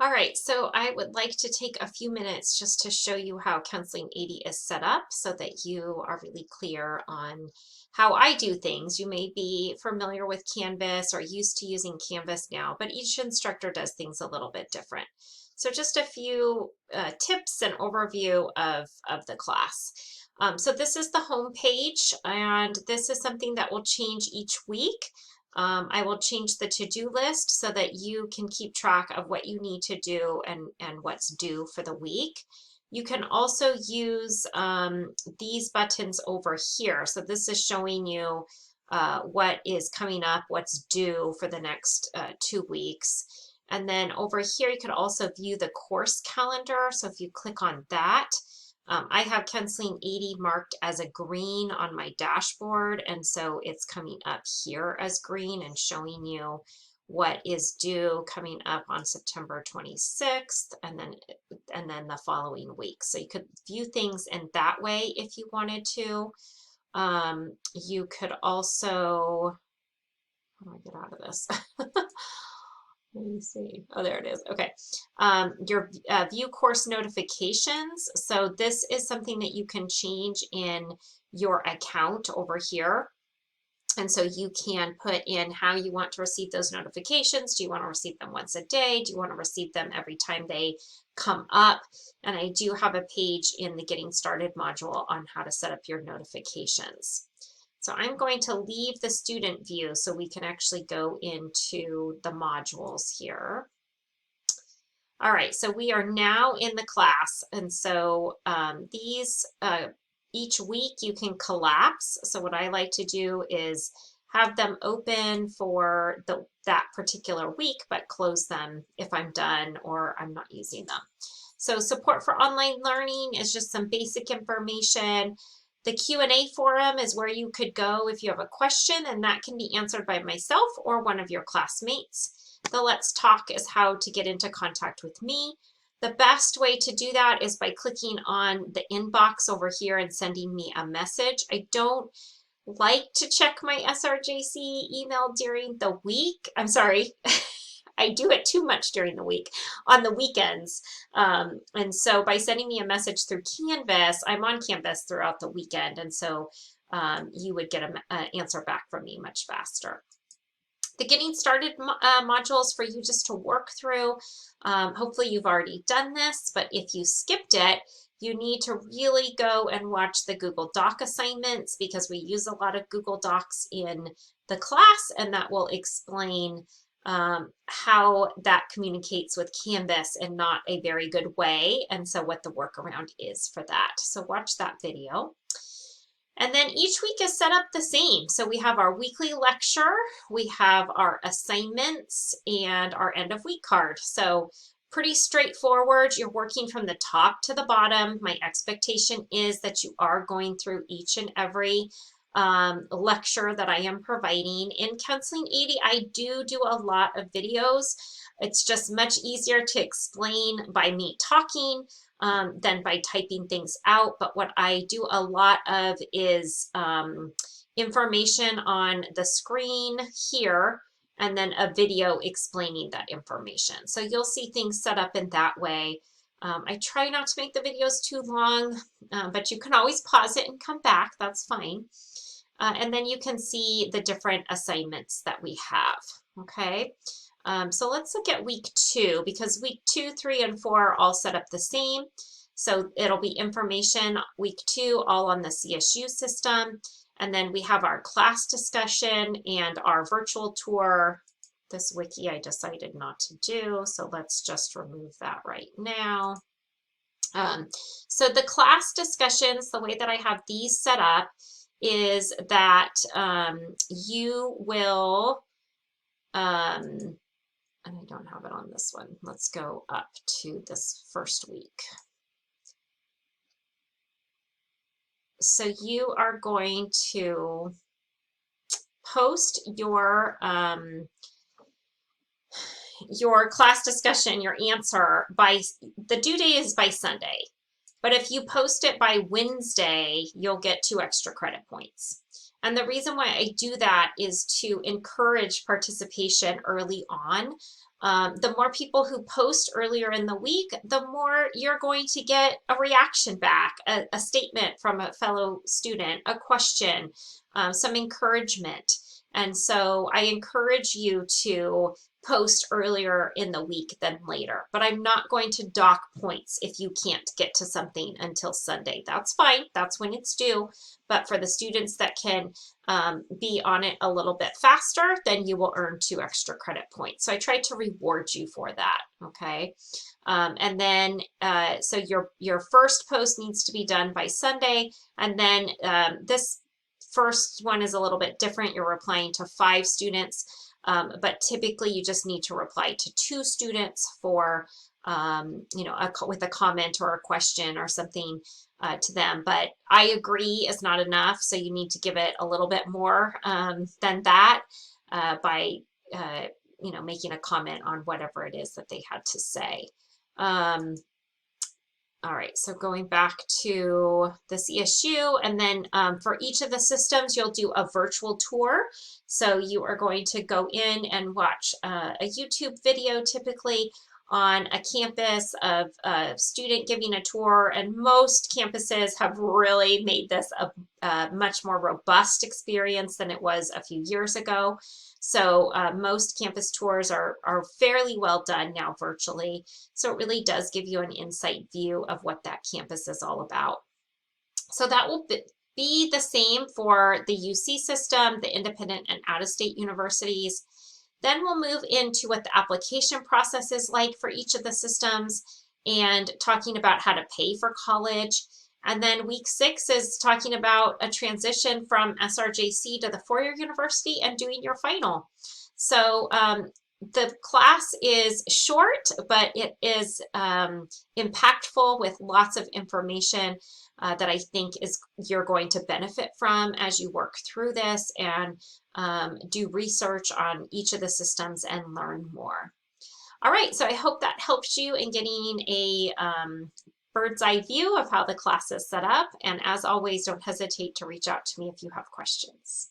All right, so I would like to take a few minutes just to show you how Counseling 80 is set up so that you are really clear on how I do things. You may be familiar with Canvas or used to using Canvas now, but each instructor does things a little bit different. So just a few tips and overview of the class. So this is the home page, and this is something that will change each week. I will change the to-do list so that you can keep track of what you need to do and what's due for the week. You can also use these buttons over here. So this is showing you what is coming up, what's due for the next 2 weeks. And then over here, you can also view the course calendar. So if you click on that, I have Counseling 80 marked as a green on my dashboard, and so it's coming up here as green and showing you what is due coming up on September 26th and then the following week. So you could view things in that way if you wanted to. You could also, how do I get out of this? Let me see. Oh, there it is. Okay. Your view course notifications. So this is something that you can change in your account over here. And so you can put in how you want to receive those notifications. Do you want to receive them once a day? Do you want to receive them every time they come up? And I do have a page in the Getting Started module on how to set up your notifications. So I'm going to leave the student view so we can actually go into the modules here. All right, so we are now in the class, and so each week you can collapse. So what I like to do is have them open for that particular week, but close them if I'm done or I'm not using them. So support for online learning is just some basic information. The Q&A forum is where you could go if you have a question, and that can be answered by myself or one of your classmates. The Let's Talk is how to get into contact with me. The best way to do that is by clicking on the inbox over here and sending me a message. I don't like to check my SRJC email during the week. I'm sorry. I do it too much during the week, on the weekends. And so by sending me a message through Canvas, I'm on Canvas throughout the weekend. And so you would get an answer back from me much faster. The Getting Started modules for you just to work through. Hopefully you've already done this, but if you skipped it, you need to really go and watch the Google Doc assignments because we use a lot of Google Docs in the class, and that will explain how that communicates with Canvas in not a very good way, and so what the workaround is for that. So watch that video. And then each week is set up the same. So we have our weekly lecture, we have our assignments, and our end of week card. So pretty straightforward. You're working from the top to the bottom. My expectation is that you are going through each and every lecture that I am providing. In Counseling 80, I do a lot of videos. It's just much easier to explain by me talking than by typing things out. But what I do a lot of is information on the screen here, and then a video explaining that information. So you'll see things set up in that way. I try not to make the videos too long, but you can always pause it and come back. That's fine. And then you can see the different assignments that we have, okay? So let's look at week 2 because week 2, 3, and 4 are all set up the same. So it'll be information week 2 all on the CSU system. And then we have our class discussion and our virtual tour. This wiki I decided not to do, so let's just remove that right now. So the class discussions, the way that I have these set up is that you will, and I don't have it on this one. Let's go up to this first week. So you are going to post your class discussion, your answer by, the due date is by Sunday. But if you post it by Wednesday, you'll get 2 extra credit points. And the reason why I do that is to encourage participation early on. The more people who post earlier in the week, the more you're going to get a reaction back, a statement from a fellow student, a question, some encouragement. And so I encourage you to post earlier in the week than later, but I'm not going to dock points if you can't get to something until Sunday. That's fine. That's when it's due. But for the students that can be on it a little bit faster, then you will earn 2 extra credit points. So I try to reward you for that. Okay. And then, so your first post needs to be done by Sunday. And then this first one is a little bit different. You're replying to 5 students, but typically you just need to reply to 2 students for, you know, with a comment or a question or something to them. But I agree is not enough, so you need to give it a little bit more than that by, you know, making a comment on whatever it is that they had to say. All right, so going back to the CSU, and then for each of the systems, you'll do a virtual tour. So you are going to go in and watch a YouTube video typically on a campus of a student giving a tour, and most campuses have really made this a much more robust experience than it was a few years ago. So most campus tours are fairly well done now virtually. So it really does give you an insight view of what that campus is all about. So that will be the same for the UC system, the independent and out-of-state universities. Then we'll move into what the application process is like for each of the systems and talking about how to pay for college. And then week 6 is talking about a transition from SRJC to the four-year university and doing your final. So the class is short, but it is impactful with lots of information that I think you're going to benefit from as you work through this and do research on each of the systems and learn more. All right, so I hope that helps you in getting a bird's eye view of how the class is set up. And as always, don't hesitate to reach out to me if you have questions.